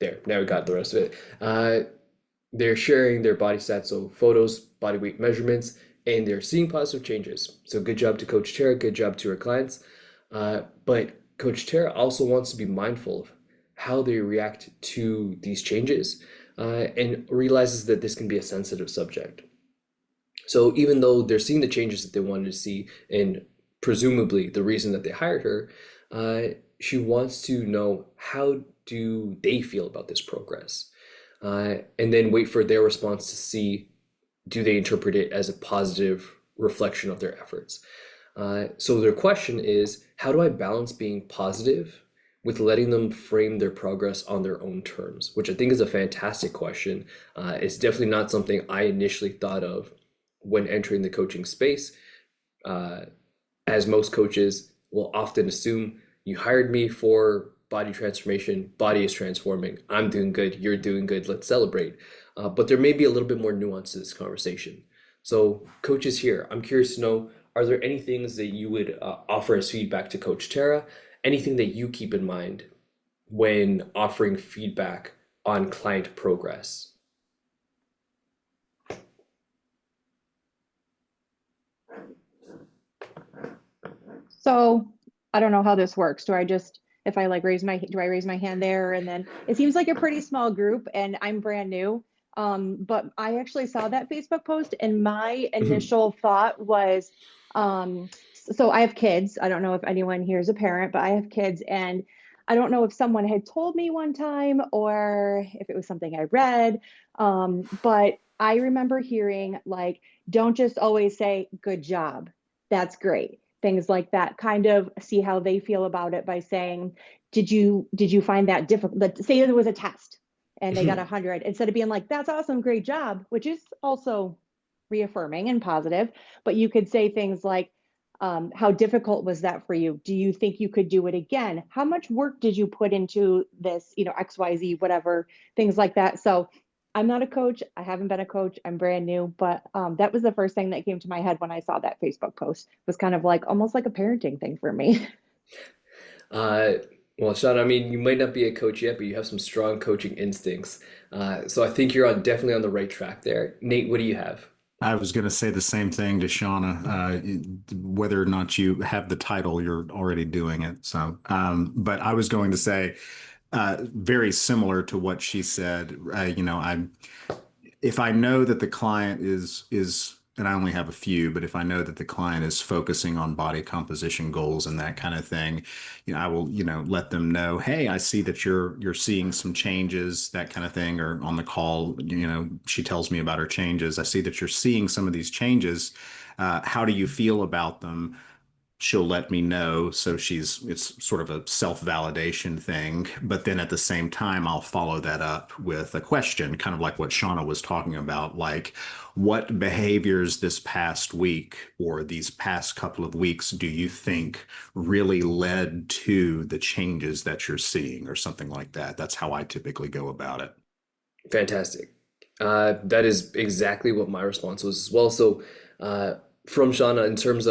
there, now we got the rest of it. They're sharing their body stats, so photos, body weight measurements, and they're seeing positive changes. So good job to Coach Tara, good job to her clients. But Coach Tara also wants to be mindful of how they react to these changes, and realizes that this can be a sensitive subject. So even though they're seeing the changes that they wanted to see, and presumably the reason that they hired her, she wants to know how do they feel about this progress, and then wait for their response to see do they interpret it as a positive reflection of their efforts. So their question is, how do I balance being positive with letting them frame their progress on their own terms? Which I think is a fantastic question. It's definitely not something I initially thought of when entering the coaching space. Uh, as most coaches will often assume, you hired me for body transformation, body is transforming, I'm doing good, you're doing good, let's celebrate. But there may be a little bit more nuance to this conversation. So coaches here, I'm curious to know, are there any things that you would offer as feedback to Coach Tara? Anything that you keep in mind when offering feedback on client progress? So I don't know how this works. Do I just, if I like do I raise my hand there? And then it seems like a pretty small group and I'm brand new. But I actually saw that Facebook post and my Mhm. initial thought was, so I have kids. I don't know if anyone here is a parent, but I have kids and I don't know if someone had told me one time or if it was something I read. But I remember hearing like, don't just always say, good job. That's great, things like that, kind of see how they feel about it by saying, did you find that difficult? Let's say there was a test and they got 100, instead of being like, that's awesome, great job, which is also reaffirming and positive. But you could say things like, how difficult was that for you? Do you think you could do it again? How much work did you put into this, XYZ, whatever, things like that. So I'm not a coach. I haven't been a coach. I'm brand new, but that was the first thing that came to my head when I saw that Facebook post. Was kind of like almost like a parenting thing for me. Uh, well, Sean, I mean, you might not be a coach yet, but you have some strong coaching instincts. So I think you're definitely on the right track there. Nate, what do you have? I was going to say the same thing to Shauna. Whether or not you have the title, you're already doing it. So, but I was going to say, very similar to what she said. If I know that the client and I only have a few, but if I know that the client is focusing on body composition goals and that kind of thing, I will, let them know, hey, I see that you're seeing some changes, that kind of thing. Or on the call, she tells me about her changes. I see that you're seeing some of these changes. How do you feel about them? She'll let me know. So it's sort of a self-validation thing. But then at the same time, I'll follow that up with a question, kind of like what Shauna was talking about, like what behaviors this past week or these past couple of weeks do you think really led to the changes that you're seeing or something like that? That's how I typically go about it. Fantastic. That is exactly what my response was as well. So, uh, from Shauna, in terms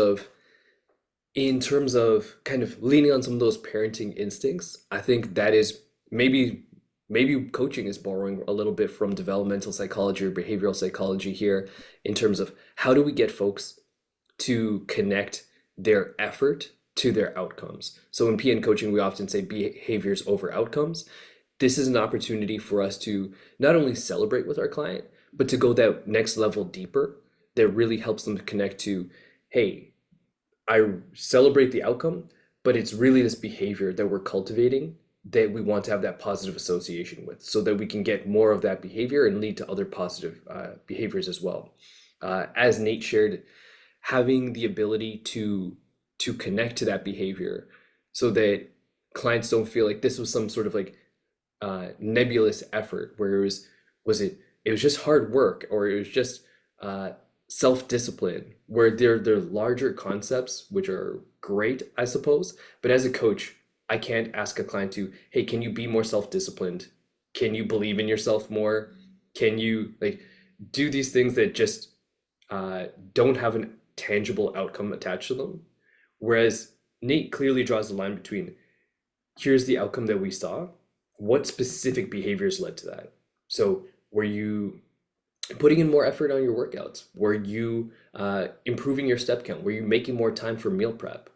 of kind of leaning on some of those parenting instincts, I think that is maybe coaching is borrowing a little bit from developmental psychology or behavioral psychology here, in terms of how do we get folks to connect their effort to their outcomes. So in PN coaching, we often say behaviors over outcomes. This is an opportunity for us to not only celebrate with our client, but to go that next level deeper that really helps them to connect to, hey, I celebrate the outcome, but it's really this behavior that we're cultivating that we want to have that positive association with, so that we can get more of that behavior and lead to other positive behaviors as well. As Nate shared, having the ability to connect to that behavior so that clients don't feel like this was some sort of like nebulous effort where it was just hard work, or it was just uh, self-discipline, where they're larger concepts which are great, I suppose. But as a coach, I can't ask a client to, hey, can you be more self-disciplined? Can you believe in yourself more? Can you like do these things that just don't have a tangible outcome attached to them? Whereas Nate clearly draws the line between, here's the outcome that we saw, what specific behaviors led to that? So were you putting in more effort on your workouts? Were you improving your step count? Were you making more time for meal prep?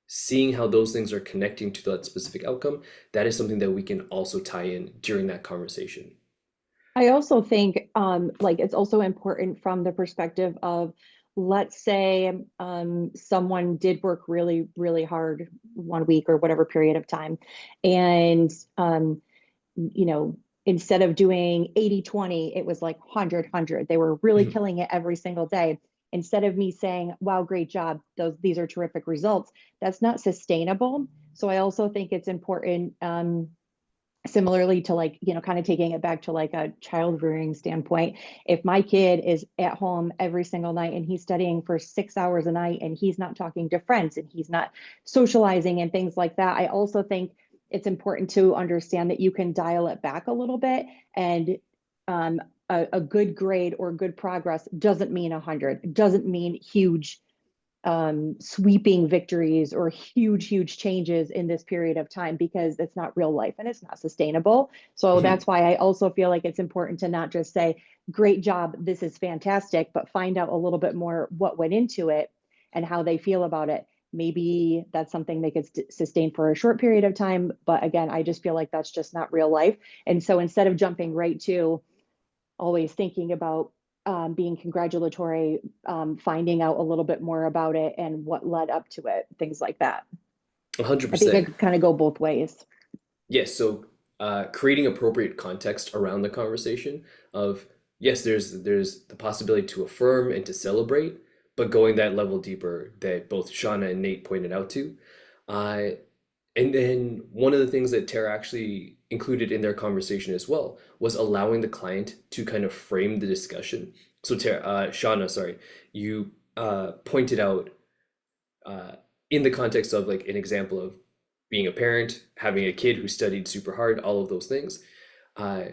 Seeing how those things are connecting to that specific outcome, that is something that we can also tie in during that conversation. I also think like it's also important from the perspective of, let's say someone did work really, really hard 1 week or whatever period of time. And you know, instead of doing 80-20, it was like 100-100. They were really Mhm. killing it every single day. Instead of me saying, wow, great job, these are terrific results, that's not sustainable. So I also think it's important, similarly to like, kind of taking it back to like a child rearing standpoint. If my kid is at home every single night and he's studying for 6 hours a night and he's not talking to friends and he's not socializing and things like that, I also think it's important to understand that you can dial it back a little bit. And a good grade or good progress doesn't mean 100. It doesn't mean huge sweeping victories or huge changes in this period of time, because it's not real life and it's not sustainable. So Mhm. that's why I also feel like it's important to not just say, great job, this is fantastic, but find out a little bit more what went into it and how they feel about it. Maybe that's something they could sustain for a short period of time. But again, I just feel like that's just not real life. And so instead of jumping right to always thinking about being congratulatory, finding out a little bit more about it and what led up to it, things like that. I think it 100%. could kind of go both ways. Yes, so creating appropriate context around the conversation of yes, there's the possibility to affirm and to celebrate, but going that level deeper that both Shauna and Nate pointed out to. Uh, and then one of the things that Tara actually included in their conversation as well was allowing the client to kind of frame the discussion. So Tara, Shauna, sorry, you pointed out uh, in the context of like an example of being a parent, having a kid who studied super hard, all of those things, uh,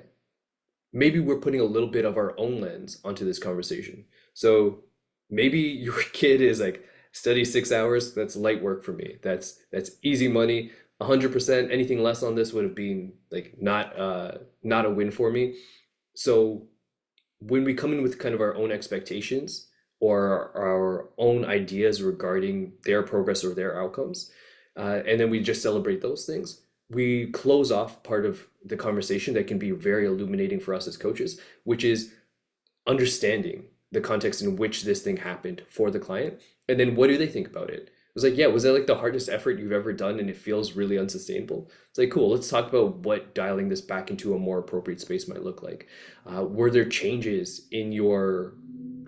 maybe we're putting a little bit of our own lens onto this conversation. So maybe your kid is like, study 6 hours, that's light work for me. That's easy money. 100%, anything less on this would have been like not a win for me. So when we come in with kind of our own expectations or our own ideas regarding their progress or their outcomes, and then we just celebrate those things, we close off part of the conversation that can be very illuminating for us as coaches, which is understanding the context in which this thing happened for the client. And then what do they think about it? It was like, yeah, was that like the hardest effort you've ever done and it feels really unsustainable? It's like, cool, let's talk about what dialing this back into a more appropriate space might look like. Were there changes in your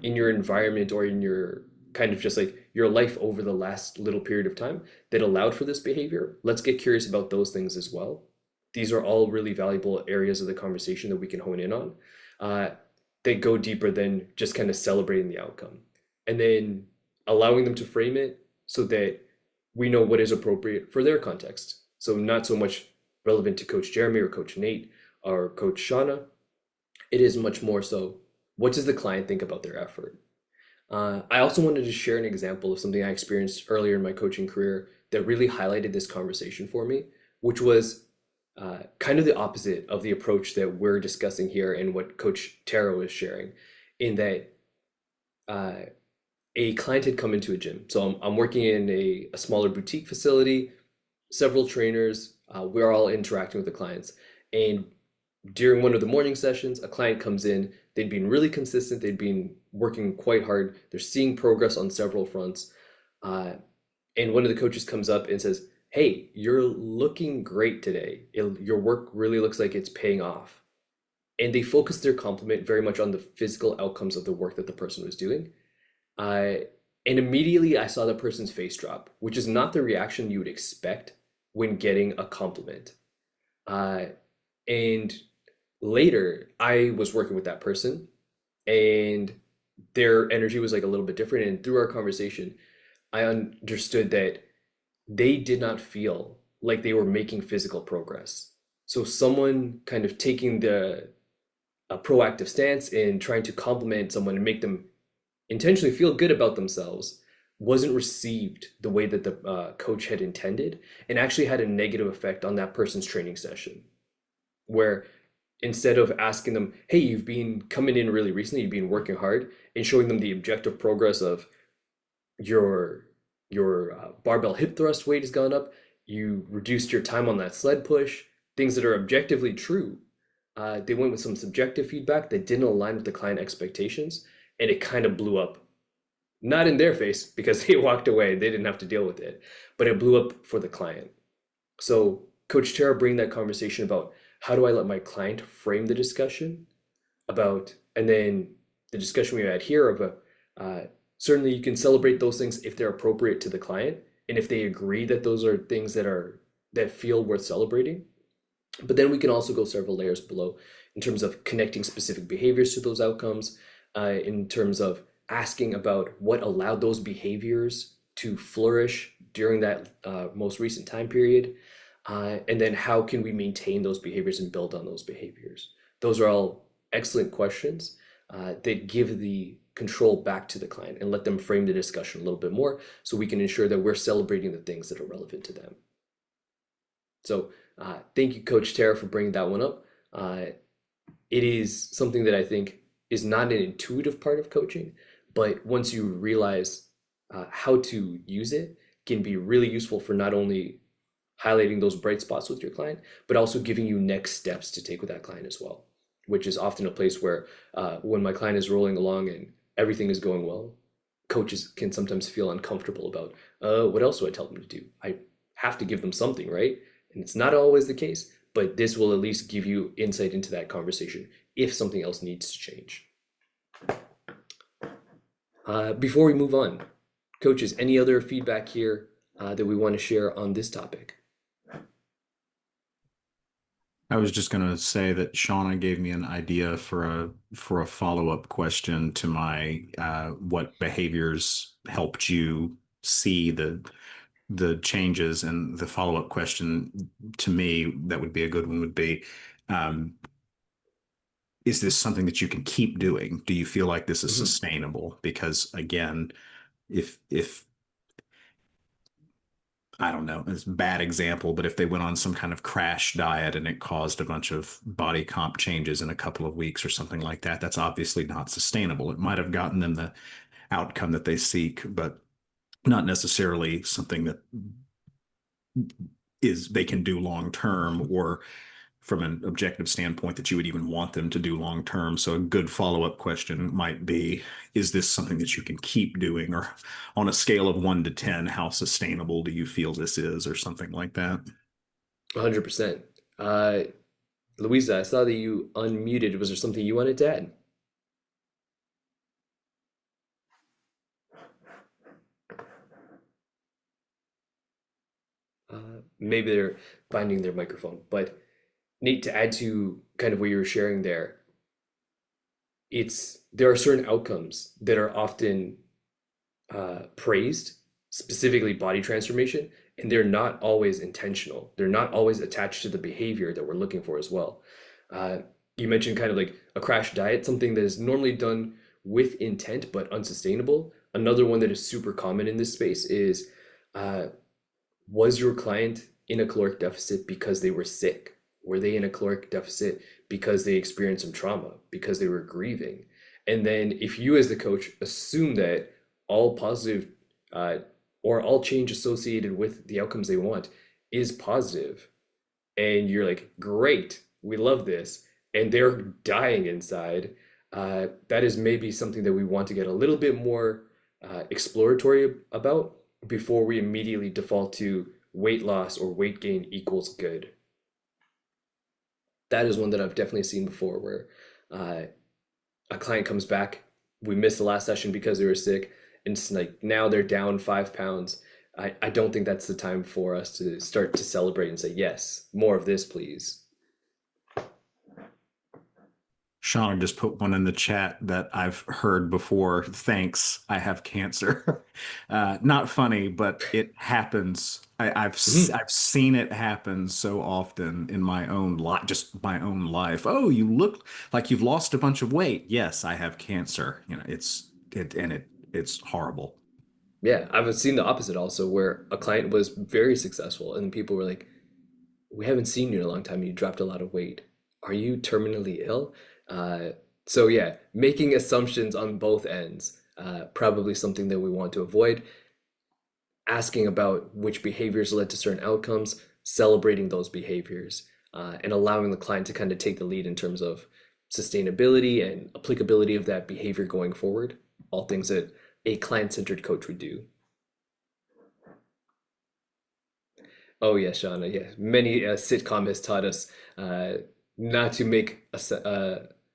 environment or in your kind of just like your life over the last little period of time that allowed for this behavior? Let's get curious about those things as well. These are all really valuable areas of the conversation that we can hone in on. Uh, they go deeper than just kind of celebrating the outcome. And then allowing them to frame it so that we know what is appropriate for their context. So not so much relevant to Coach Jeremy or Coach Nate or Coach Shauna. It is much more so, what does the client think about their effort? I also wanted to share an example of something I experienced earlier in my coaching career that really highlighted this conversation for me, which was kind of the opposite of the approach that we're discussing here and what Coach Taro is sharing, in that uh, a client had come into a gym. So I'm working in a smaller boutique facility, several trainers, we're all interacting with the clients. And during one of the morning sessions, a client comes in, they'd been really consistent, they'd been working quite hard, they're seeing progress on several fronts. Uh, and one of the coaches comes up and says, "Hey, you're looking great today. Your work really looks like it's paying off." And they focused their compliment very much on the physical outcomes of the work that the person was doing. Uh, and immediately I saw the person's face drop, which is not the reaction you would expect when getting a compliment. Uh, and later, I was working with that person, and their energy was like a little bit different. And through our conversation, I understood that they did not feel like they were making physical progress. So someone kind of taking the a proactive stance in trying to compliment someone and make them intentionally feel good about themselves wasn't received the way that the coach had intended, and actually had a negative effect on that person's training session. where instead of asking them, hey, you've been coming in really recently, you've been working hard, and showing them the objective progress of your barbell hip thrust weight has gone up, you reduced your time on that sled push, things that are objectively true. They went with some subjective feedback that didn't align with the client expectations, and it kind of blew up. Not in their face because they walked away, they didn't have to deal with it, but it blew up for the client. So Coach Tara bring that conversation about how do I let my client frame the discussion about, and then the discussion we had here about certainly you can celebrate those things if they're appropriate to the client and if they agree that those are things that feel worth celebrating. But then we can also go several layers below in terms of connecting specific behaviors to those outcomes, in terms of asking about what allowed those behaviors to flourish during that most recent time period, and then how can we maintain those behaviors and build on those behaviors. Those are all excellent questions that give the control back to the client and let them frame the discussion a little bit more so we can ensure that we're celebrating the things that are relevant to them. So thank you, Coach Tara, for bringing that one up. It is something that I think is not an intuitive part of coaching, but once you realize how to use it, can be really useful for not only highlighting those bright spots with your client, but also giving you next steps to take with that client as well, which is often a place where when my client is rolling along and everything is going well, coaches can sometimes feel uncomfortable about what else do I tell them to do? I have to give them something, right? And it's not always the case, but this will at least give you insight into that conversation if something else needs to change. Before we move on, coaches, any other feedback here that we want to share on this topic? I was just going to say that Shauna gave me an idea for a follow-up question to my what behaviors helped you see the changes, and the follow-up question to me that would be a good one would be, um, is this something that you can keep doing? Do you feel like this is Mhm. sustainable? Because again, if I don't know, it's a bad example, but if they went on some kind of crash diet and it caused a bunch of body comp changes in a couple of weeks or something like that, that's obviously not sustainable. It might have gotten them the outcome that they seek, but not necessarily something that is they can do long term, or from an objective standpoint that you would even want them to do long term. So a good follow-up question might be, is this something that you can keep doing? Or on a scale of 1 to 10, how sustainable do you feel this is, or something like that? 100%. Louisa, I saw that you unmuted. Was there something you wanted to add? Maybe they're finding their microphone, but Nate, to add to kind of what you were sharing there, there are certain outcomes that are often praised, specifically body transformation, and they're not always intentional. They're not always attached to the behavior that we're looking for as well. Uh, you mentioned kind of like a crash diet, something that is normally done with intent but unsustainable. Another one that is super common in this space is uh, was your client in a caloric deficit because they were sick? Were they in a caloric deficit because they experienced some trauma, because they were grieving? And then if you as the coach assume that all positive uh, or all change associated with the outcomes they want is positive, and you're like, great, we love this, and they're dying inside, that is maybe something that we want to get a little bit more exploratory about before we immediately default to weight loss or weight gain equals good. That is one that I've definitely seen before where uh, a client comes back, we missed the last session because they were sick, and it's like now they're down 5 pounds. I don't think that's the time for us to start to celebrate and say, yes, more of this, please. Shauna just put one in the chat that I've heard before. Thanks, I have cancer. Not funny, but it happens. Mhm. I've seen it happen so often in my own life, just my own life. Oh, you look like you've lost a bunch of weight. Yes, I have cancer. You know, it's horrible. Yeah, I've seen the opposite also, where a client was very successful and people were like, we haven't seen you in a long time. You dropped a lot of weight. are you terminally ill? Uh, so yeah, making assumptions on both ends, probably something that we want to avoid. Asking about which behaviors led to certain outcomes, celebrating those behaviors, and allowing the client to kind of take the lead in terms of sustainability and applicability of that behavior going forward. All things that a client-centered coach would do. Oh yeah, Shauna. Yeah, many sitcom has taught us uh, not to make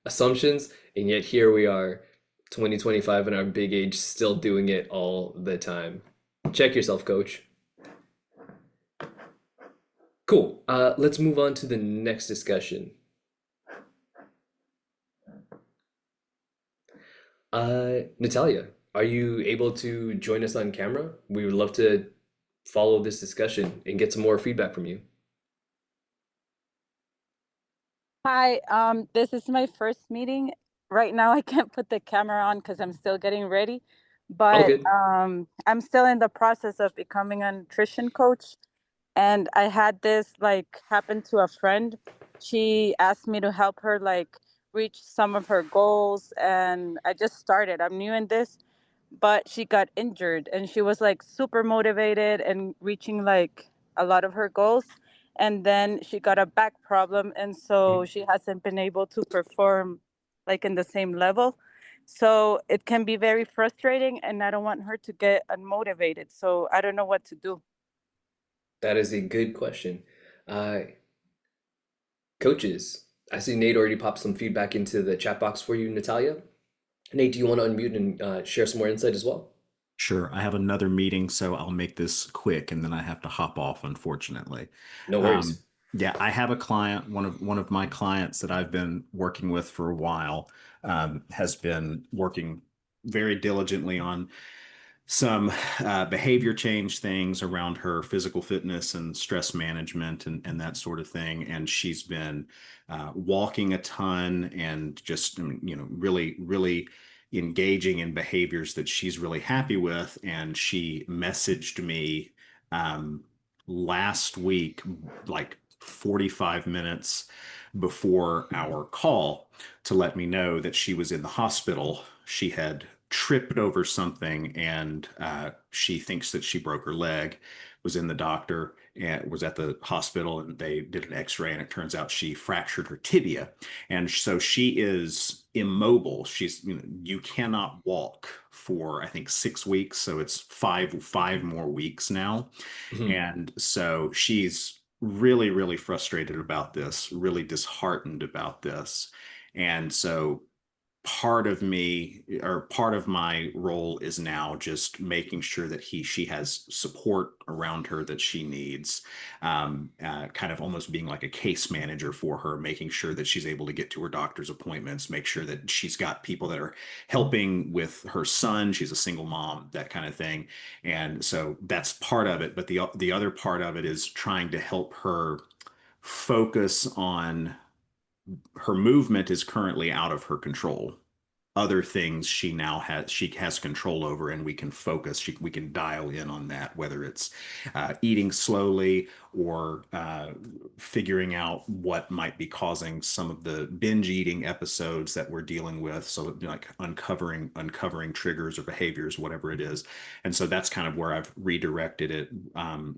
assumptions, and yet here we are, 2025 in our big age, still doing it all the time. Check yourself, coach. Cool. Let's move on to the next discussion. Natalia, are you able to join us on camera? We would love to follow this discussion and get some more feedback from you. Hi, this is my first meeting. Right now, I can't put the camera on because I'm still getting ready, All but good. I'm still in the process of becoming a nutrition coach. And I had this like happen to a friend. She asked me to help her like reach some of her goals, and I just started. I'm new in this, but she got injured and she was like super motivated and reaching like a lot of her goals, and then she got a back problem, and so she hasn't been able to perform like in the same level. So it can be very frustrating, and I don't want her to get unmotivated, so I don't know what to do. That is a good question. Uh, Coaches, I see Nate already popped some feedback into the chat box for you, Natalia. Nate, do you want to unmute and share some more insight as well? Sure. I have another meeting, so I'll make this quick and then I have to hop off, unfortunately. No Um, worries. yeah, I have a client, one of my clients that I've been working with for a while, has been working very diligently on some behavior change things around her physical fitness and stress management and that sort of thing. And she's been walking a ton and just, I mean, really, really engaging in behaviors that she's really happy with. And she messaged me um, last week, like 45 minutes before our call, to let me know that she was in the hospital. She had tripped over something and she thinks that she broke her leg, was in the doctor and was at the hospital, and they did an x-ray and it turns out she fractured her tibia. And so she is immobile. She's, you cannot walk for I think 6 weeks. So it's five more weeks now. Mhm. And so she's really, really frustrated about this, really disheartened about this. And so part of me, or part of my role, is now just making sure that she has support around her that she needs, kind of almost being like a case manager for her, making sure that she's able to get to her doctor's appointments, make sure that she's got people that are helping with her son. She's a single mom, that kind of thing. And so that's part of it, but the other part of it is trying to help her focus on, her movement is currently out of her control. Other things she has control over, and we can focus, we can dial in on that, whether it's eating slowly, or figuring out what might be causing some of the binge eating episodes that we're dealing with, so like uncovering triggers or behaviors, whatever it is. And so that's kind of where I've redirected it,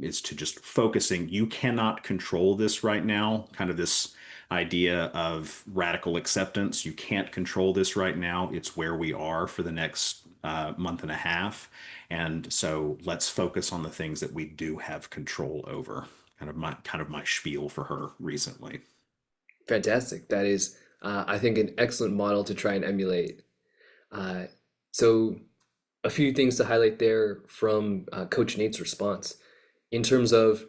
is to just focusing. You cannot control this right now, kind of this idea of radical acceptance. You can't control this right now. It's where we are for the next month and a half. And so let's focus on the things that we do have control over. Kind of my spiel for her recently. Fantastic. That is, I think, an excellent model to try and emulate. Uh, so, a few things to highlight there from Coach Nate's response in terms of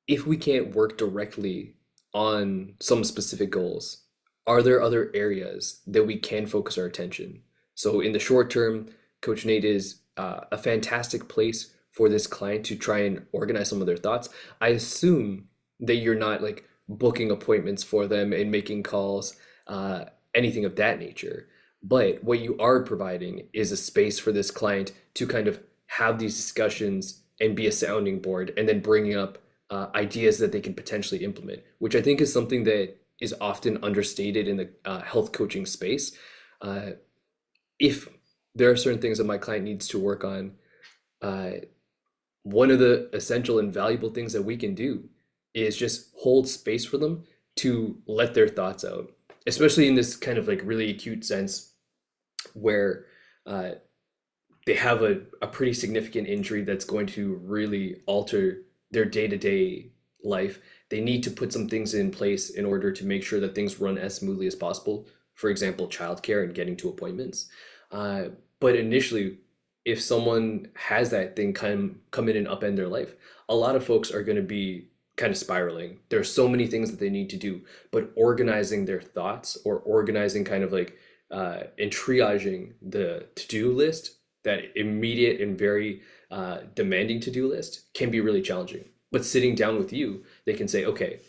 if we can't work directly on some specific goals, are there other areas that we can focus our attention? So, in the short term, Coach Nate is a fantastic place for this client to try and organize some of their thoughts. I assume that you're not like booking appointments for them and making calls, anything of that nature. But what you are providing is a space for this client to kind of have these discussions and be a sounding board, and then bringing up ideas that they can potentially implement, which I think is something that is often understated in the health coaching space. Uh, if there are certain things that my client needs to work on, uh, one of the essential and valuable things that we can do is just hold space for them to let their thoughts out, especially in this kind of like really acute sense where uh, they have a pretty significant injury that's going to really alter their day-to-day life. They need to put some things in place in order to make sure that things run as smoothly as possible. For example, childcare and getting to appointments. Uh, but initially, if someone has that thing come in and upend their life, a lot of folks are going to be kind of spiraling. There's so many things that they need to do, but organizing their thoughts or organizing kind of like and triaging the to-do list, that immediate and very demanding to-do list can be really challenging. But sitting down with you, they can say, okay,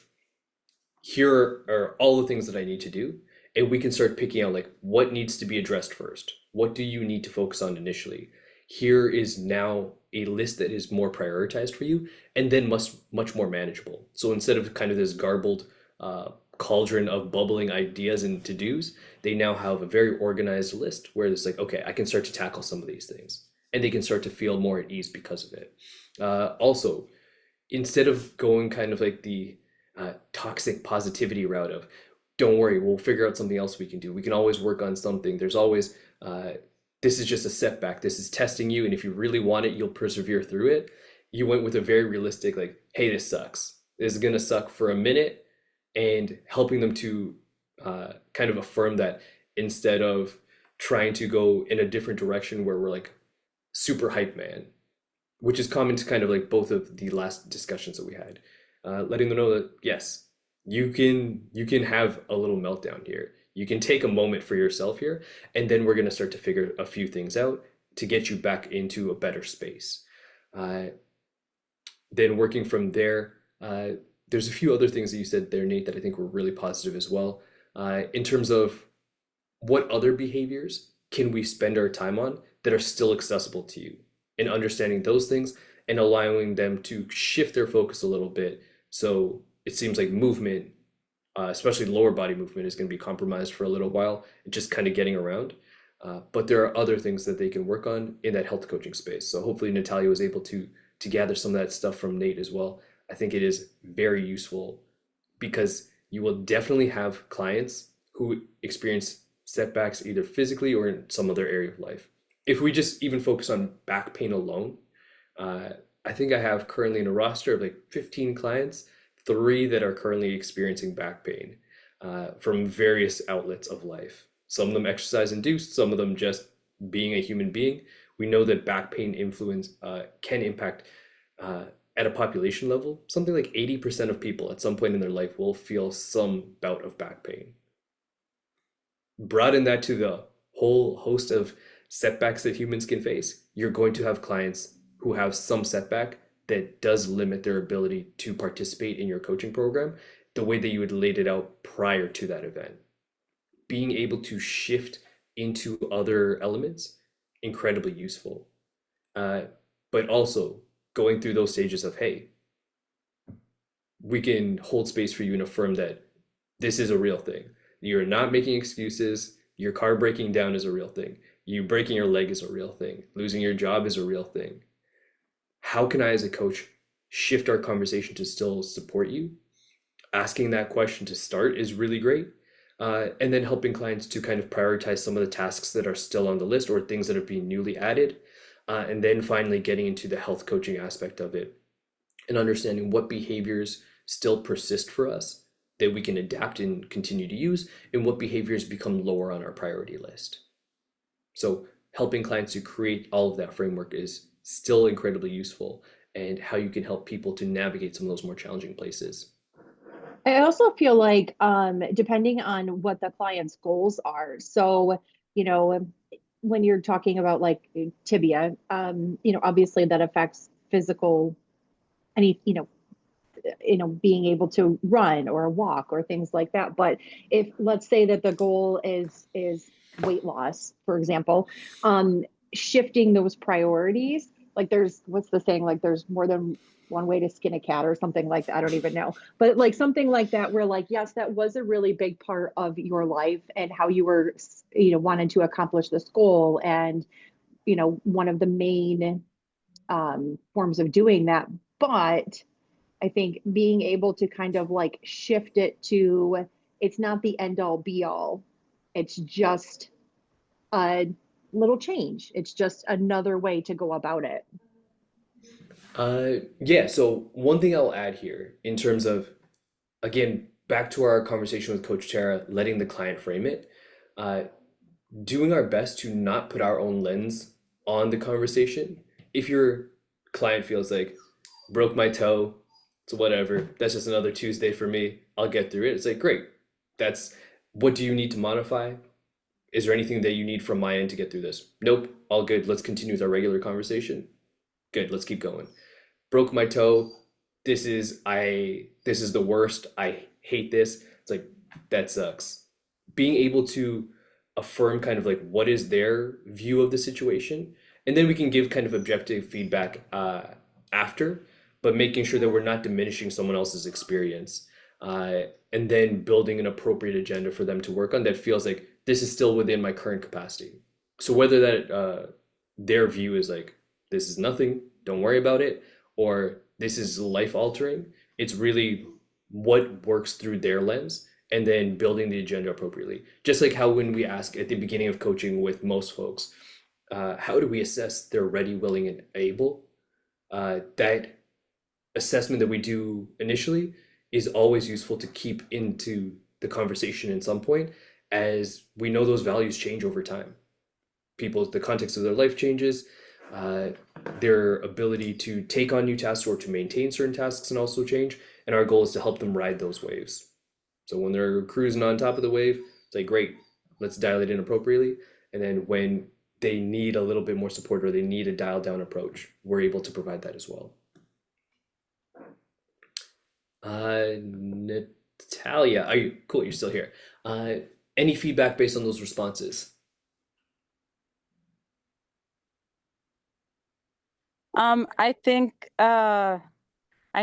here are all the things that I need to do. And we can start picking out like what needs to be addressed first. What do you need to focus on initially? Here is now a list that is more prioritized for you and then much more manageable. So instead of kind of this garbled cauldron of bubbling ideas and to-dos, they now have a very organized list where it's like, okay, I can start to tackle some of these things. And they can start to feel more at ease because of it. Also, instead of going kind of like the toxic positivity route of, don't worry, we'll figure out something else we can do. We can always work on something. There's always, this is just a setback. This is testing you. And if you really want it, you'll persevere through it. You went with a very realistic, like, hey, this sucks. This is going to suck for a minute, and helping them to kind of affirm that instead of trying to go in a different direction where we're like super hype man, which is common to kind of like both of the last discussions that we had, letting them know that yes, you can have a little meltdown here. You can take a moment for yourself here, and then we're going to start to figure a few things out to get you back into a better space. Uh, then working from there, there's a few other things that you said there, Nate, that I think were really positive as well. In terms of what other behaviors can we spend our time on that are still accessible to you, and understanding those things and allowing them to shift their focus a little bit. So it seems like movement, especially lower body movement, is going to be compromised for a little while, just kind of getting around. But there are other things that they can work on in that health coaching space. So hopefully Natalia was able to gather some of that stuff from Nate as well. I think it is very useful because you will definitely have clients who experience setbacks either physically or in some other area of life. If we just even focus on back pain alone, I think I have currently in a roster of like 15 clients, 3 that are currently experiencing back pain from various outlets of life. Some of them exercise induced, some of them just being a human being. We know that back pain influence can impact at a population level, something like 80% of people at some point in their life will feel some bout of back pain. Broaden that to the whole host of setbacks that humans can face. You're going to have clients who have some setback that does limit their ability to participate in your coaching program the way that you had laid it out prior to that event. Being able to shift into other elements, incredibly useful. But also going through those stages of, hey, we can hold space for you and affirm that this is a real thing. You're not making excuses. Your car breaking down is a real thing. You breaking your leg is a real thing. Losing your job is a real thing. How can I, as a coach, shift our conversation to still support you? Asking that question to start is really great. And then helping clients to kind of prioritize some of the tasks that are still on the list or things that are being newly added. And then finally getting into the health coaching aspect of it and understanding what behaviors still persist for us that we can adapt and continue to use, and what behaviors become lower on our priority list. So helping clients to create all of that framework is still incredibly useful, and how you can help people to navigate some of those more challenging places. I also feel like depending on what the client's goals are. So, you know, when you're talking about like tibia, obviously that affects physical, any, being able to run or walk or things like that. But if let's say that the goal is weight loss, for example, shifting those priorities like there's what's the saying, like there's more than one way to skin a cat or something like that. I don't even know, but like something like that where like yes, that was a really big part of your life and how you were, wanted to accomplish this goal. And one of the main forms of doing that. But I think being able to kind of like shift it to, it's not the end all be all, it's just a little change, it's just another way to go about it. Yeah, so one thing I'll add here in terms of, again, back to our conversation with Coach Tara, letting the client frame it, uh, doing our best to not put our own lens on the conversation. If your client feels like, broke my toe, so whatever, that's just another Tuesday for me, I'll get through it. It's like, great. That's what do you need to modify? Is there anything that you need from my end to get through this? Nope, all good. Let's continue with our regular conversation. Good, let's keep going. Broke my toe. This is the worst. I hate this. It's like that sucks. Being able to affirm kind of like what is their view of the situation, and then we can give kind of objective feedback after, but making sure that we're not diminishing someone else's experience, uh, and then building an appropriate agenda for them to work on that feels like this is still within my current capacity. So whether that their view is like this is nothing, don't worry about it, or this is life altering. It's really what works through their lens and then building the agenda appropriately. Just like how when we ask at the beginning of coaching with most folks, how do we assess they're ready, willing, and able? That assessment that we do initially is always useful to keep into the conversation at some point, as we know those values change over time. The context of their life changes, uh, their ability to take on new tasks or to maintain certain tasks can also change. And our goal is to help them ride those waves. So when they're cruising on top of the wave, it's like, great, let's dial it in appropriately. And then when they need a little bit more support or they need a dial down approach, we're able to provide that as well. Natalia, are you cool? You're still here. Any feedback based on those responses? I think I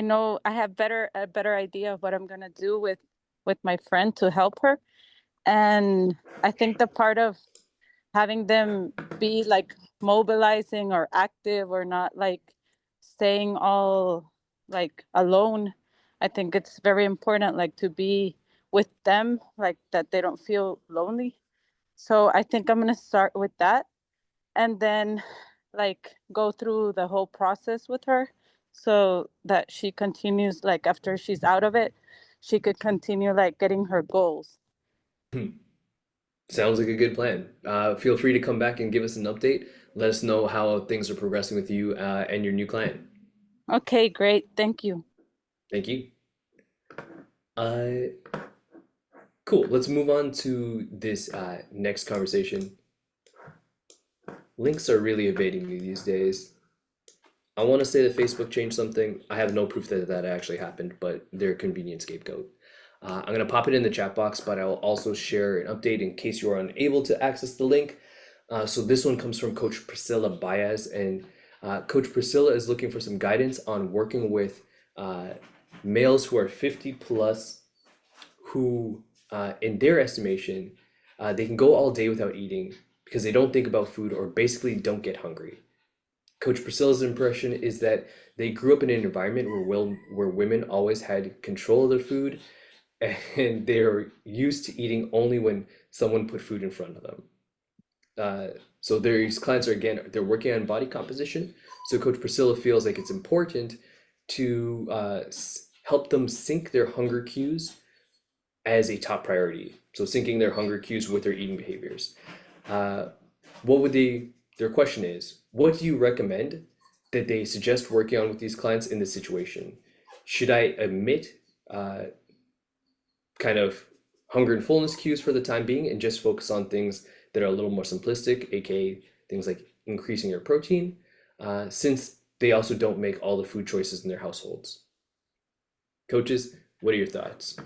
know I have a better idea of what I'm gonna do with my friend to help her. And I think the part of having them be like mobilizing or active or not like staying all like alone, I think it's very important like to be with them, like that they don't feel lonely. So I think I'm gonna start with that and then like go through the whole process with her so that she continues like after she's out of it, she could continue like getting her goals. Sounds like a good plan. Feel free to come back and give us an update. Let us know how things are progressing with you and your new client. Okay, great. Thank you. Thank you. Uh, cool. Let's move on to this next conversation. Links are really evading me these days. I want to say that Facebook changed something. I have no proof that that actually happened, but they're a convenient scapegoat. I'm going to pop it in the chat box, but I'll also share an update in case you are unable to access the link. So this one comes from Coach Priscilla Baez, and Coach Priscilla is looking for some guidance on working with males who are 50 plus, who, in their estimation, they can go all day without eating because they don't think about food or basically don't get hungry. Coach Priscilla's impression is that they grew up in an environment where women always had control of their food, and they're used to eating only when someone put food in front of them. So these clients are, again, they're working on body composition. So Coach Priscilla feels like it's important to help them sync their hunger cues as a top priority. So syncing their hunger cues with their eating behaviors. Uh, what would their question is, what do you recommend that they suggest working on with these clients in this situation? Should I omit uh, kind of hunger and fullness cues for the time being and just focus on things that are a little more simplistic, aka things like increasing your protein, since they also don't make all the food choices in their households? Coaches, what are your thoughts?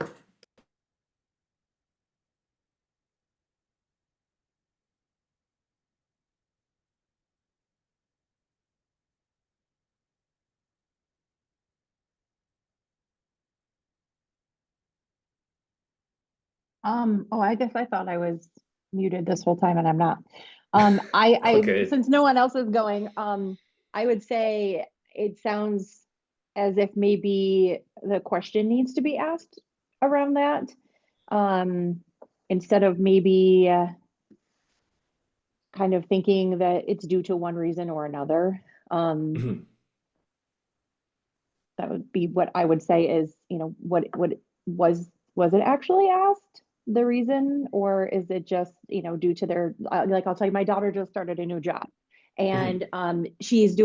Oh, I guess I thought I was muted this whole time and I'm not. Okay. Since no one else is going, I would say it sounds as if maybe the question needs to be asked around that. Um, instead of maybe kind of thinking that it's due to one reason or another. Um, Mhm. that would be what I would say is, what was it actually asked the reason, or is it just, due to their, like, I'll tell you, my daughter just started a new job Mhm. and she's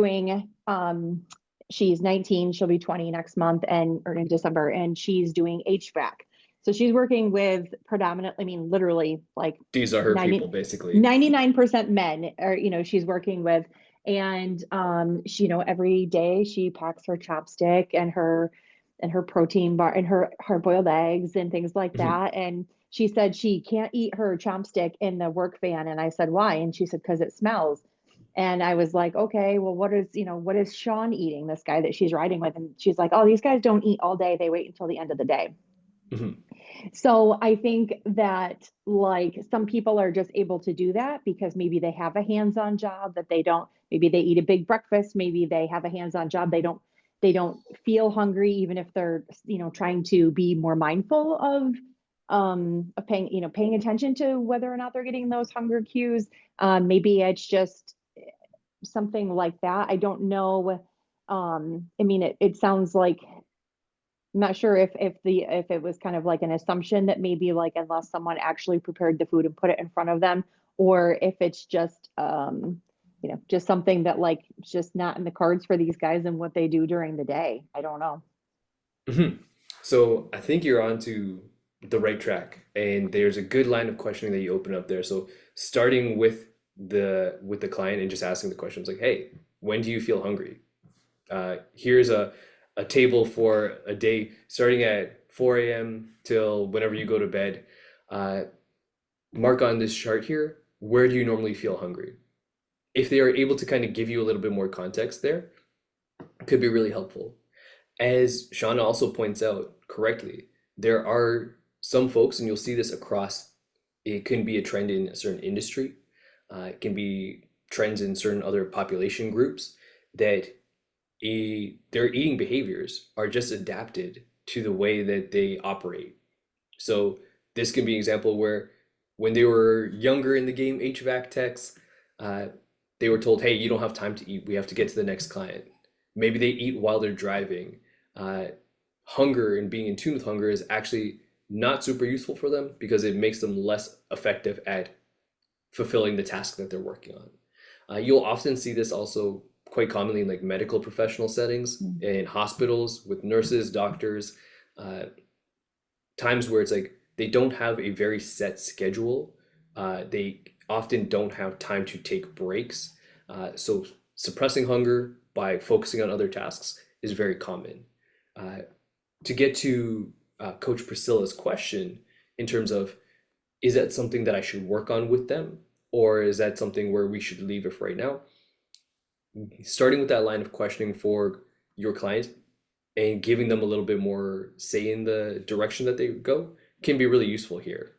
19, she'll be 20 next month and or in December, and she's doing HVAC. So she's working with predominantly, I mean, literally like These are her people, 90 basically. 99% men or, she's working with. And she, every day she packs her chopstick and her protein bar and her hard boiled eggs and things like Mhm. that. And she said she can't eat her chopstick in the work van. And I said, why? And she said, because it smells. And I was like, okay, well, what is Sean eating, this guy that she's riding with? And she's like, oh, these guys don't eat all day. They wait until the end of the day. Mhm. So I think that like some people are just able to do that because maybe they have a hands-on job that they don't, maybe they eat a big breakfast, maybe they have a hands-on job. They don't feel hungry, even if they're, trying to be more mindful of paying attention to whether or not they're getting those hunger cues. Maybe it's just something like that. I don't know. I mean, it sounds like I'm not sure if it was kind of like an assumption that maybe like unless someone actually prepared the food and put it in front of them, or if it's just just something that like it's just not in the cards for these guys and what they do during the day. I don't know. Mhm. So I think you're onto the right track, and there's a good line of questioning that you open up there. So starting with the client and just asking the questions like, "Hey, when do you feel hungry? Here's a table for a day starting at 4 a.m. till whenever you go to bed. Uh, Mark on this chart here, where do you normally feel hungry?" If they are able to kind of give you a little bit more context there, could be really helpful. As Shauna also points out correctly, there are some folks, and you'll see this across, it can be a trend in a certain industry, it can be trends in certain other population groups, that their eating behaviors are just adapted to the way that they operate. So this can be an example where when they were younger in the game, HVAC techs, uh, they were told, "Hey, you don't have time to eat. We have to get to the next client." Maybe they eat while they're driving. Uh, Hunger and being in tune with hunger is actually not super useful for them because it makes them less effective at fulfilling the task that they're working on. You'll often see this also quite commonly in like medical professional settings, Mm. in hospitals with nurses, doctors, uh, times where it's like they don't have a very set schedule. They often don't have time to take breaks. So suppressing hunger by focusing on other tasks is very common. Uh, to get to Coach Priscilla's question in terms of, is that something that I should work on with them? Or is that something where we should leave it for right now? Starting with that line of questioning for your client and giving them a little bit more say in the direction that they go can be really useful here.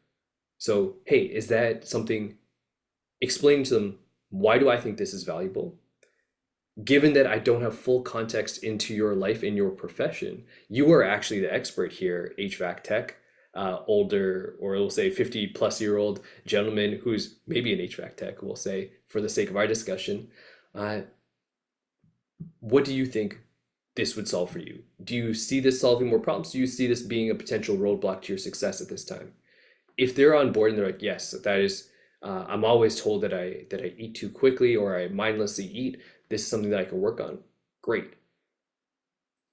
So, hey, is that something, explaining to them, why do I think this is valuable? Given that I don't have full context into your life and your profession, you are actually the expert here, HVAC tech, older, or we'll say 50-plus-year-old gentleman who's maybe an HVAC tech, we'll say, for the sake of our discussion. Uh, what do you think this would solve for you? Do you see this solving more problems? Do you see this being a potential roadblock to your success at this time? If they're on board and they're like, yes, that is, I'm always told that I eat too quickly or I mindlessly eat. This is something that I can work on. Great.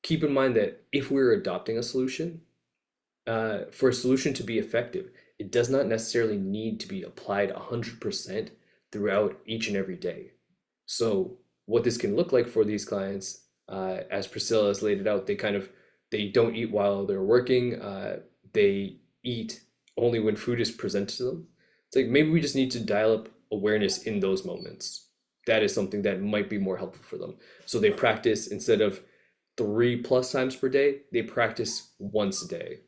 Keep in mind that if we're adopting a solution, for a solution to be effective, it does not necessarily need to be applied 100% throughout each and every day. So what this can look like for these clients, as Priscilla has laid it out, they don't eat while they're working. They eat only when food is presented to them. It's like maybe we just need to dial up awareness in those moments. That is something that might be more helpful for them. So they practice, instead of 3+ times per day, they practice once a day.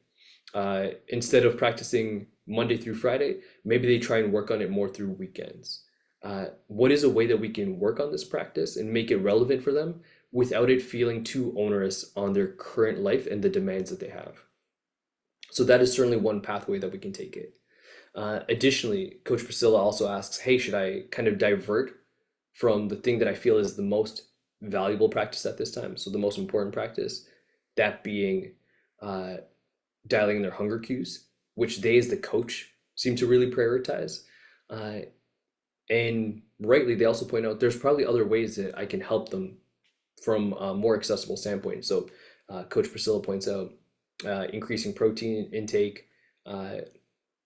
Instead of practicing Monday through Friday, maybe they try and work on it more through weekends. What is a way that we can work on this practice and make it relevant for them without it feeling too onerous on their current life and the demands that they have? So that is certainly one pathway that we can take it. Additionally, Coach Priscilla also asks, hey, should I kind of divert from the thing that I feel is the most valuable practice at this time? So the most important practice, that being uh, dialing in their hunger cues, which they as the coach seem to really prioritize. Uh, and rightly, they also point out there's probably other ways that I can help them from a more accessible standpoint. So Coach Priscilla points out increasing protein intake. Uh,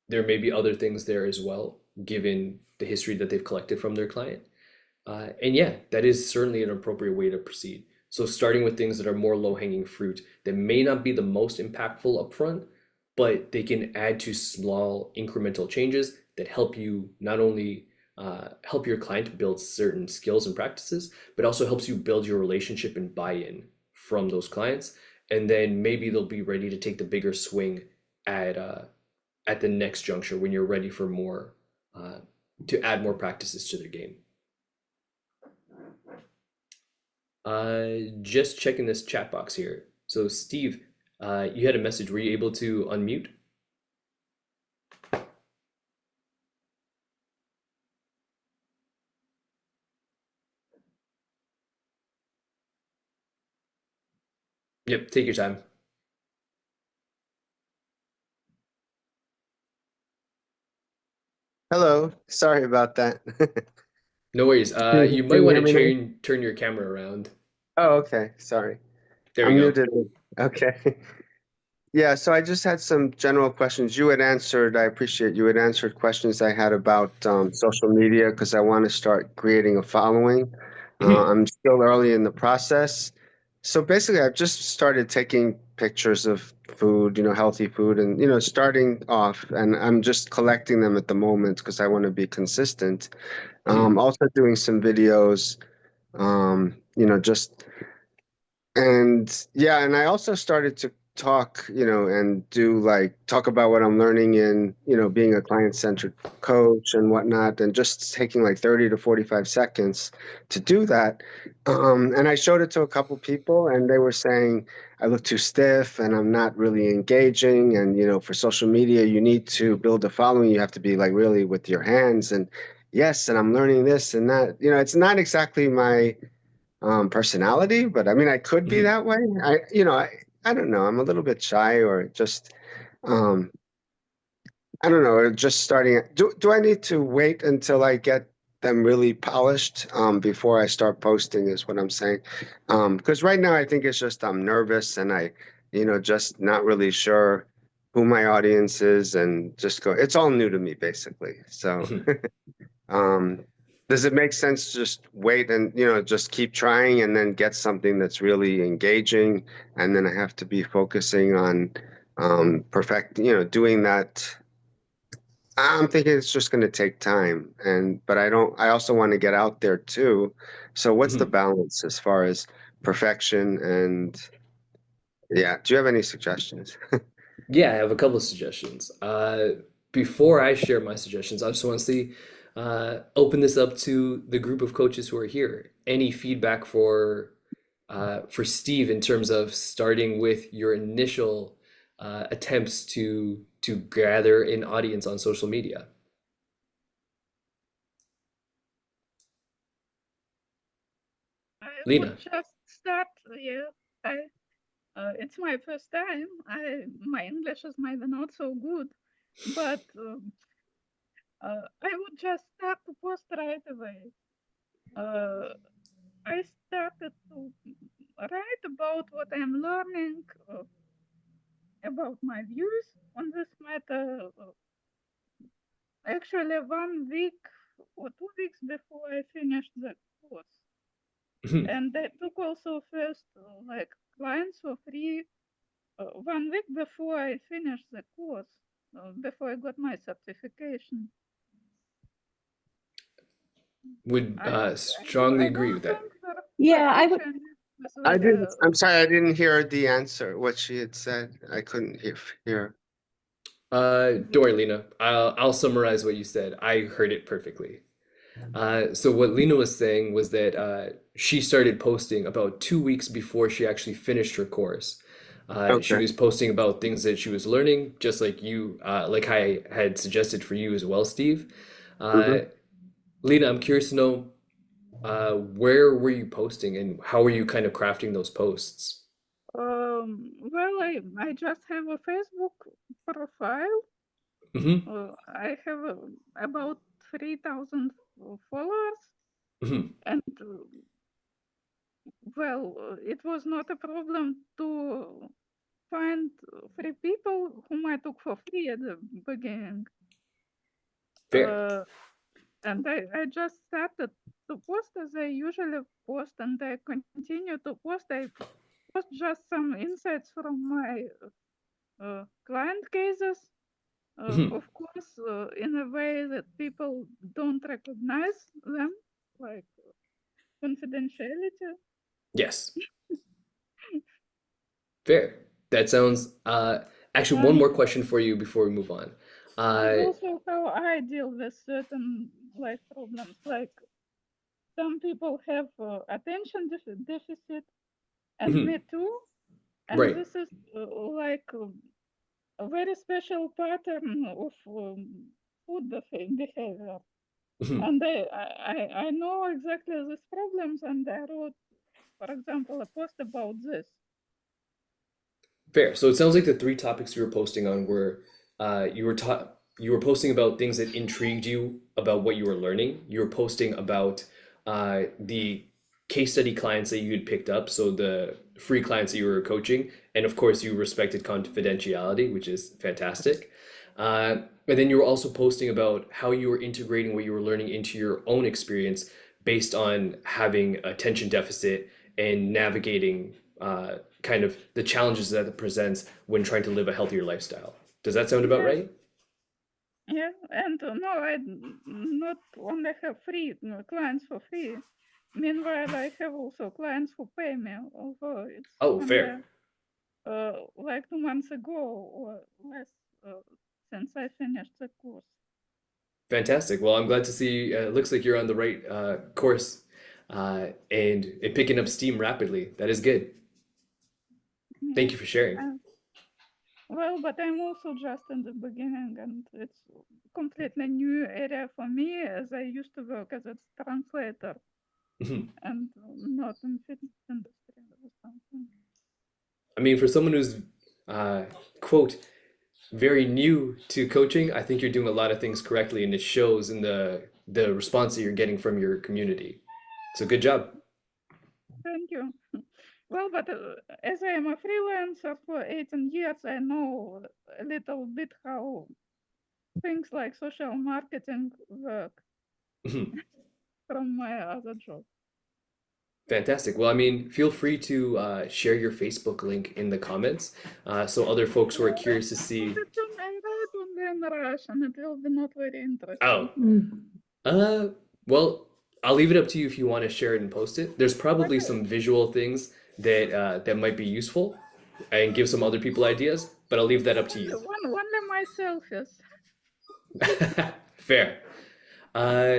there may be other things there as well, given the history that they've collected from their client. And yeah, that is certainly an appropriate way to proceed. So starting with things that are more low-hanging fruit that may not be the most impactful upfront, but they can add to small incremental changes that help you not only help your client build certain skills and practices, but also helps you build your relationship and buy-in from those clients. And then maybe they'll be ready to take the bigger swing at the next juncture when you're ready for more to add more practices to their game. Just checking this chat box here. So Steve, you had a message. Were you able to unmute? Yep, take your time. Hello, sorry about that. No worries. Can You might you want hear to me now? turn your camera around. Oh, okay, sorry. There we I'm go. muted. Okay. Yeah, so I just had some general questions. You had answered, I appreciate you had answered questions I had about social media because I want to start creating a following. I'm still early in the process. So basically, I've just started taking pictures of food, healthy food, and, starting off, and I'm just collecting them at the moment because I want to be consistent. Also doing some videos, just and yeah, and I also started to talk, and do like talk about what I'm learning in, being a client-centered coach and whatnot, and just taking like 30 to 45 seconds to do that. And I showed it to a couple people, and they were saying I look too stiff and I'm not really engaging. And, for social media, you need to build a following. You have to be like really with your hands. And yes, and I'm learning this and that. It's not exactly my personality, but I mean, I could be that way. I don't know. I'm a little bit shy or just, um, I don't know, or just starting. Do I need to wait until I get them really polished, before I start posting is what I'm saying. Because right now I think it's just I'm nervous and just not really sure who my audience is and just go, it's all new to me basically. So, um, does it make sense to just wait and, just keep trying and then get something that's really engaging? And then I have to be focusing on doing that. I'm thinking it's just going to take time. But I also want to get out there too. So what's the balance as far as perfection and yeah, do you have any suggestions? Yeah, I have a couple of suggestions. Before I share my suggestions, I just want to see, open this up to the group of coaches who are here. Any feedback for Steve in terms of starting with your initial attempts to gather an audience on social media? I would Lena. just start, yeah. It's my first time. My English is maybe not so good, but I would just start to post right away. Uh, I started to write about what I'm learning, about my views on this matter. Actually, 1 week or 2 weeks before I finished the course. And I took also first like clients for free 1 week before I finished the course, before I got my certification. Would I strongly agree with don't that. think there are Yeah, I would. sufficient with I'm sorry, I didn't hear the answer, what she had said. I couldn't hear. Don't worry, Lena. I'll summarize what you said. I heard it perfectly. So what Lena was saying was that she started posting about 2 weeks before she actually finished her course. She Okay. was posting about things that she was learning, just like you, like I had suggested for you as well, Steve. Uh, Hmm. Lena, I'm curious to know where were you posting and how were you kind of crafting those posts? Well, I just have a Facebook profile. Hmm. I have about 3,000 followers, Hmm. and well, it was not a problem to find free people whom I took for free at the beginning. Fair. Uh, and I just started to post as I usually post, and I continue to post. I post just some insights from my client cases, Hmm. of course, in a way that people don't recognize them, like confidentiality. Yes. Fair. That sounds actually one And more question for you before we move on. and Uh, also how I deal with certain life problems. Like some people have attention deficit, and me mhm, too. And right. this is like a very special pattern of food behavior. Mhm. And I know exactly these problems, and I wrote, for example, a post about this. Fair. So it sounds like the three topics you were posting on were you were posting about things that intrigued you about what you were learning. You were posting about the case study clients that you had picked up, so the free clients that you were coaching, and of course you respected confidentiality, which is fantastic. And then you were also posting about how you were integrating what you were learning into your own experience based on having attention deficit and navigating kind of the challenges that it presents when trying to live a healthier lifestyle. Does that sound about Yes, right? yeah, and no, not only have free clients for free. Meanwhile, I have also clients who pay me, although it's Oh, only fair. like 2 months ago or less since I finished the course. Fantastic. Well, I'm glad to see. It looks like you're on the right course and it picking up steam rapidly. That is good. Thank Yeah. you for sharing. Uh, well, but I'm also just in the beginning, and it's completely new area for me, as I used to work as a translator Mhm. and not in fitness industry or something. I mean, for someone who's uh, quote very new to coaching, I think you're doing a lot of things correctly, and it shows in the response that you're getting from your community. So good job. Thank you. Well, but as I am a freelancer for 18 years, I know a little bit how things like social marketing work from my other job. Fantastic. Well, I mean, feel free to share your Facebook link in the comments so other folks who are curious to see. I write only in Russian. It will be not very interesting. Oh, Mm. uh, well, I'll leave it up to you if you want to share it and post it. There's probably Okay. some visual things that that might be useful and give some other people ideas, but I'll leave that up to you. Only my selfies. Fair. Uh,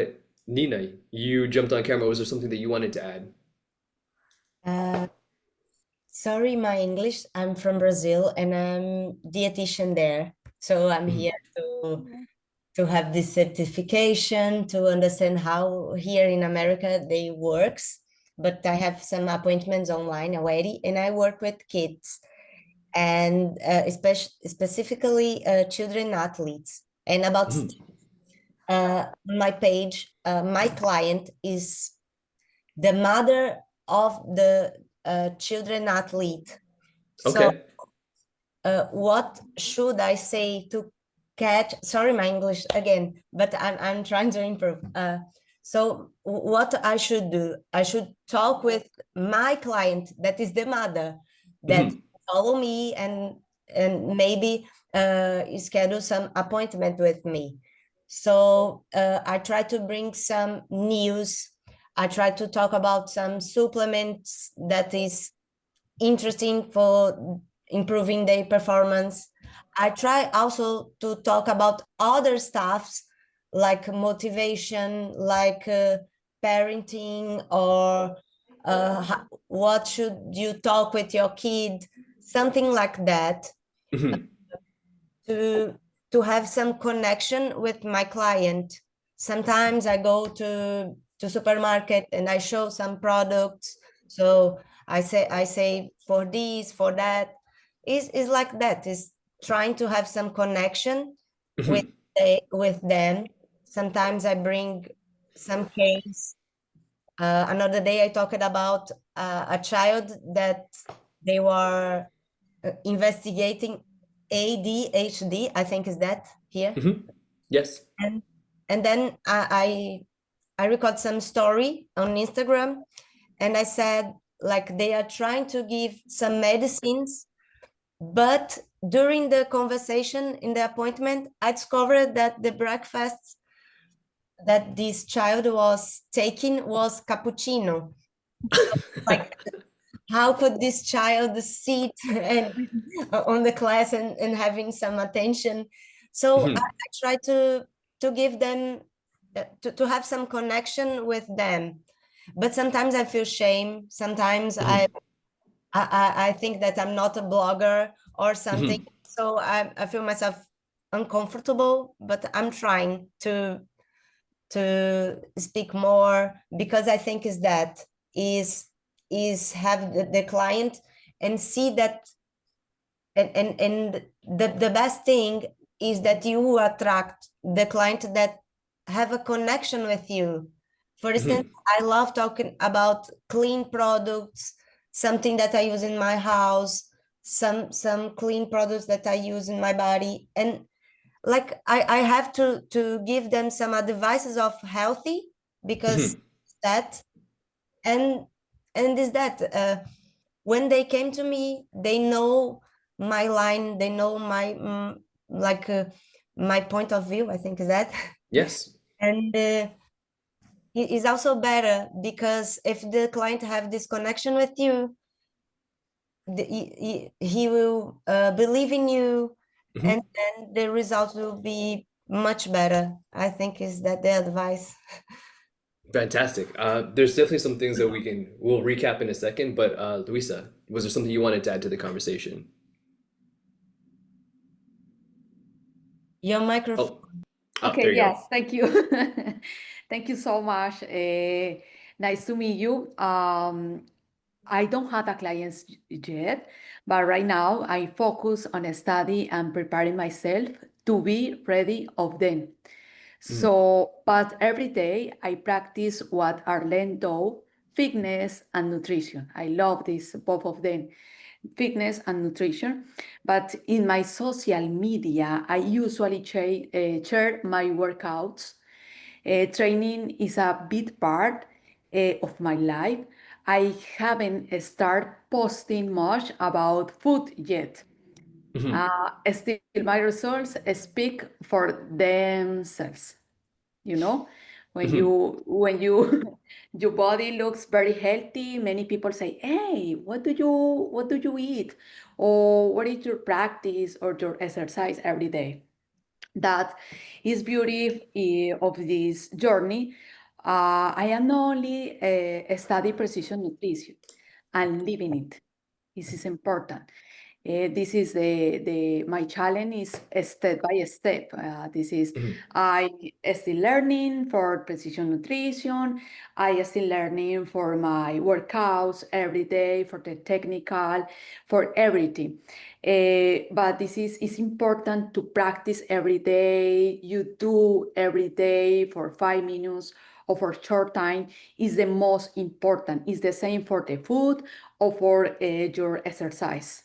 Nina, you jumped on camera. Was there something that you wanted to add? Uh, Sorry, my English. I'm from Brazil and I'm dietitian there. So I'm Mhm. here to have this certification, to understand how here in America they works. But I have some appointments online already, and I work with kids and specifically children athletes. And about Mhm. my page, my client is the mother of the children athlete. So Okay. what should I say to catch? Sorry, my English again, but I'm trying to improve. So what I should do? I should talk with my client, that is the mother, that Mhm. follow me and maybe schedule some appointment with me. So I try to bring some news. I try to talk about some supplements that is interesting for improving their performance. I try also to talk about other stuffs like motivation, like parenting, or what should you talk with your kid, something like that, Mhm. to have some connection with my client. Sometimes I go to supermarket and I show some products. So I say for this, for that. Is like that. Is trying to have some connection with Mhm. with them. Sometimes I bring some case. Another day I talked about a child that they were investigating ADHD, I think is that here. Mhm. Yes. And then I record some story on Instagram, and I said like they are trying to give some medicines, but during the conversation in the appointment, I discovered that the breakfast that this child was taking was cappuccino. So like how could this child sit and on the class and having some attention? So Mhm. I try to give them to have some connection with them, but sometimes I feel shame. Sometimes Mhm. I think that I'm not a blogger or something, Mhm. so I feel myself uncomfortable, but I'm trying to speak more, because I think is that is have the client and see that, and the best thing is that you attract the client that have a connection with you. For instance, Mhm. I love talking about clean products, something that I use in my house, some clean products that I use in my body, and like I have to give them some advices of healthy, because Mhm. that, and is that when they came to me, they know my line, they know my like my point of view, I think is that. Yes. And it is also better, because if the client have this connection with you, he will believe in you, and Mhm. then the results will be much better. I think is that the advice. Fantastic. There's definitely some things that we'll recap in a second, but Luisa, was there something you wanted to add to the conversation? Your microphone. Oh, oh, Okay, there you go. yes, thank you. Thank you so much. Nice to meet you. I don't have a clients yet, but right now I focus on a study and preparing myself to be ready of them. Mhm. So, but every day I practice what Arlene do, fitness and nutrition. I love this, both of them, fitness and nutrition. But in my social media, I usually share my workouts. Training is a big part of my life. I haven't started posting much about food yet. Mhm. Still, my results speak for themselves. You know, Mhm. when you your body looks very healthy, many people say, "Hey, what do you eat, or what is your practice or your exercise every day?" That is beauty of this journey. I am not only study precision nutrition and living it. This is important. This is the my challenge is step by step. This is Mhm. I still learning for precision nutrition. I still learning for my workouts every day, for the technical, for everything. But this is important to practice every day. You do every day for 5 minutes or for short time is the most important. It's the same for the food or for your exercise.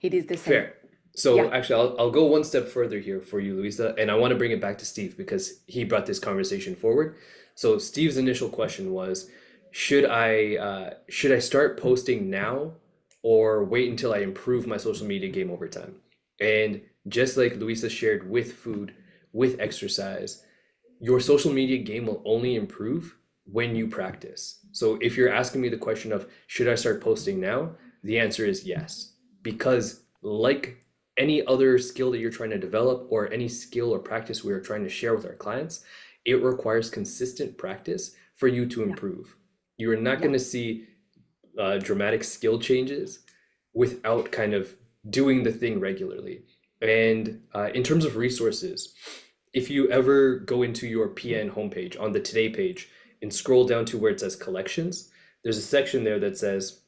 It is the same. Fair. So Yeah. actually, I'll go one step further here for you, Luisa, and I want to bring it back to Steve because he brought this conversation forward. So Steve's initial question was, should I start posting now or wait until I improve my social media game over time? And just like Luisa shared with food, with exercise, your social media game will only improve when you practice. So if you're asking me the question of should I start posting now, the answer is yes. Because like any other skill that you're trying to develop or any skill or practice we are trying to share with our clients, it requires consistent practice for you to Yeah. improve. You are not Yeah. going to see dramatic skill changes without kind of doing the thing regularly. And in terms of resources, if you ever go into your PN homepage on the Today page and scroll down to where it says collections, there's a section there that says,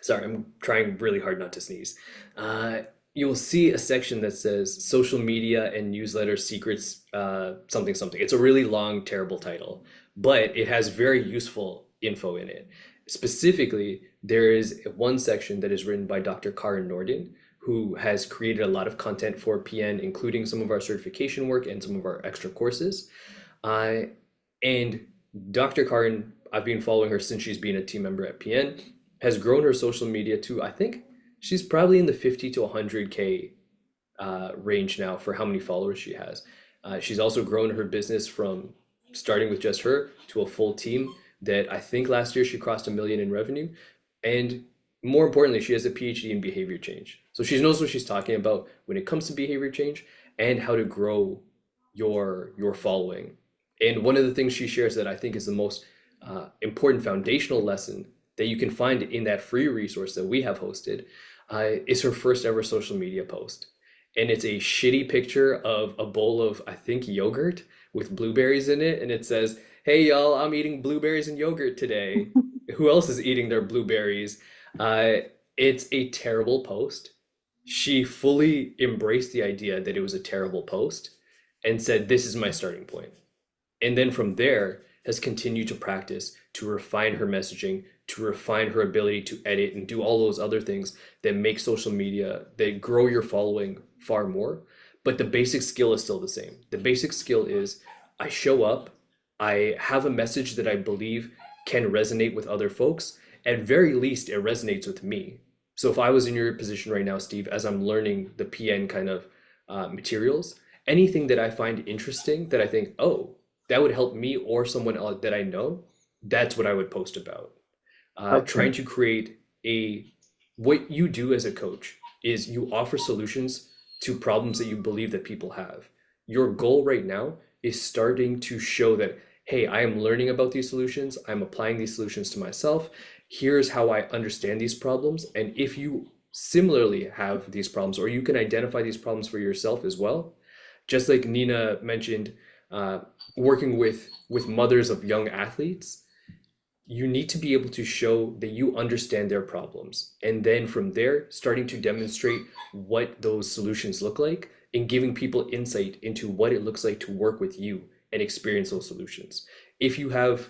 sorry, I'm trying really hard not to sneeze. Uh, you'll see a section that says social media and newsletter secrets, something, something. It's a really long, terrible title, but it has very useful info in it. Specifically, there is one section that is written by Dr. Karin Norden, who has created a lot of content for PN, including some of our certification work and some of our extra courses. Uh, and Dr. Karin, I've been following her since she's been a team member at PN, has grown her social media to, I think she's probably in the 50 to 100K range now for how many followers she has. She's also grown her business from starting with just her to a full team that I think last year she crossed 1 million in revenue. And more importantly, she has a PhD in behavior change. So she knows what she's talking about when it comes to behavior change and how to grow your following. And one of the things she shares that I think is the most important foundational lesson that you can find in that free resource that we have hosted is her first ever social media post. And it's a shitty picture of a bowl of, I think, yogurt with blueberries in it. And it says, "Hey, y'all, I'm eating blueberries and yogurt today. Who else is eating their blueberries?" Uh, it's a terrible post. She fully embraced the idea that it was a terrible post and said, "This is my starting point." And then from there has continued to practice, to refine her messaging, to refine her ability to edit and do all those other things that make social media, that grow your following far more. But the basic skill is still the same. The basic skill is I show up, I have a message that I believe can resonate with other folks. At very least, it resonates with me. So if I was in your position right now, Steve, as I'm learning the PN kind of materials, anything that I find interesting that I think, oh, that would help me or someone else that I know, that's what I would post about. Okay. Trying to create what you do as a coach is you offer solutions to problems that you believe that people have. Your goal right now is starting to show that, hey, I am learning about these solutions, I'm applying these solutions to myself. Here's how I understand these problems. And if you similarly have these problems, or you can identify these problems for yourself as well, just like Nina mentioned, uh, working with mothers of young athletes, you need to be able to show that you understand their problems. And then from there, starting to demonstrate what those solutions look like and giving people insight into what it looks like to work with you and experience those solutions. If you have,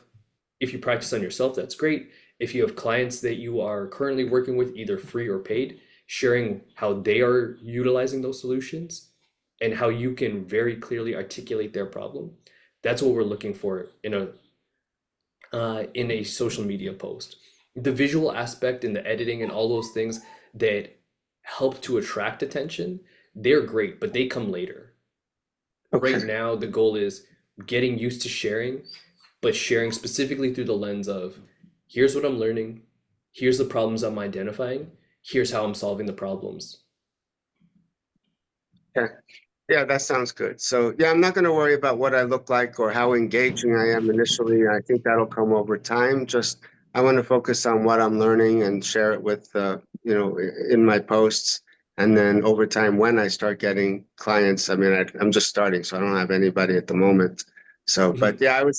if you practice on yourself, that's great. If you have clients that you are currently working with, either free or paid, sharing how they are utilizing those solutions and how you can very clearly articulate their problem. That's what we're looking for in a social media post. The visual aspect and the editing and all those things that help to attract attention, they're great, but they come later. Okay. Right now, the goal is getting used to sharing, but sharing specifically through the lens of here's what I'm learning, here's the problems I'm identifying, here's how I'm solving the problems. Okay. Yeah, that sounds good. So yeah, I'm not going to worry about what I look like or how engaging I am initially. I think that'll come over time. Just I want to focus on what I'm learning and share it with in my posts. And then over time, when I start getting clients, I mean, I'm just starting, so I don't have anybody at the moment. So, but yeah, I was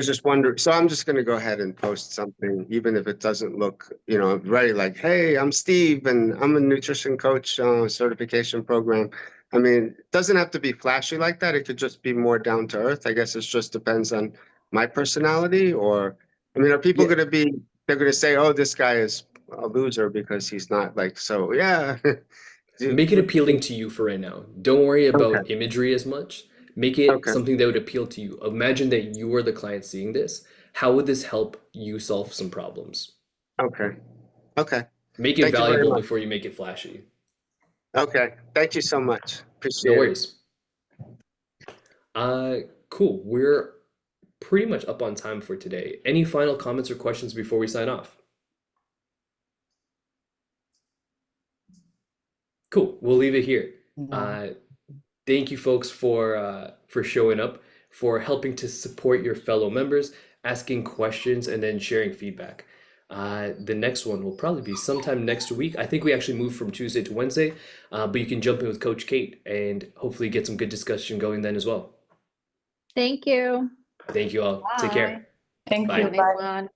just wondering. So I'm just going to go ahead and post something, even if it doesn't look, very like, hey, I'm Steve and I'm a nutrition coach certification program. I mean, it doesn't have to be flashy like that. It could just be more down to earth. I guess it just depends on my personality. Or, I mean, are people Yeah, going to they're going to say, oh, this guy is a loser because he's not like, so yeah. make it appealing to you for right now. Don't worry Okay. about imagery as much. Make it Okay. something that would appeal to you. Imagine that you are the client seeing this. How would this help you solve some problems? Okay. Okay. Make it Thank you very valuable much. before you make it flashy. Okay. Thank you so much. No Appreciate it. worries. Uh, cool. We're pretty much up on time for today. Any final comments or questions before we sign off? Cool. We'll leave it here. Yeah. Thank you, folks, for showing up, for helping to support your fellow members, asking questions, and then sharing feedback. The next one will probably be sometime next week. I think we actually moved from Tuesday to Wednesday, but you can jump in with Coach Kate and hopefully get some good discussion going then as well. Thank you. Thank you all. Take Bye. care. Thank Bye. you. Have a Bye. nice one.